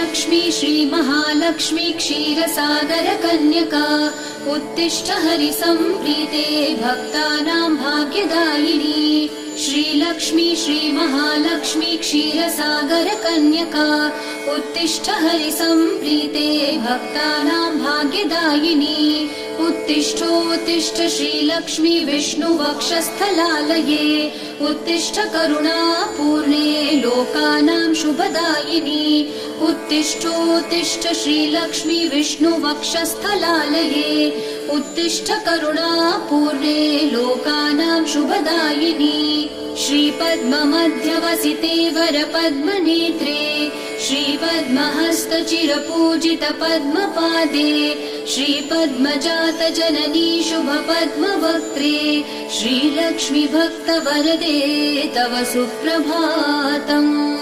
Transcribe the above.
श्रीलक्ष्मी श्रीमहालक्ष्मी क्षीरसागरकन्यका उत्तिष्ठ हरिसम्प्रीते भक्तानां भाग्यदायिनी। श्रीलक्ष्मी श्रीमहालक्ष्मी क्षीरसागरकन्यका उत्तिष्ठ हरिसम्प्रीते भक्तानां भाग्यदायिनी। उत्तिष्ठोत्तिष्ठ श्रीलक्ष्मी विष्णुवक्षस्थलालये उत्तिष्ठ करुणापूर्णे लोकानां शुभदायिनी। उत्तिष्ठोत्तिष्ठ श्रीलक्ष्मी विष्णुवक्षस्थलालये उत्तिष्ठ करुणापूर्णे लोकानां शुभदायिनी। श्रीपद्ममध्यवसिते वरपद्मनेत्रे श्रीपद्महस्तचिरपूजित पद्मपादे श्रीपद्मजातजननी शुभपद्मवक्त्रे श्रीलक्ष्मी भक्तवरदे तव सुप्रभातम्।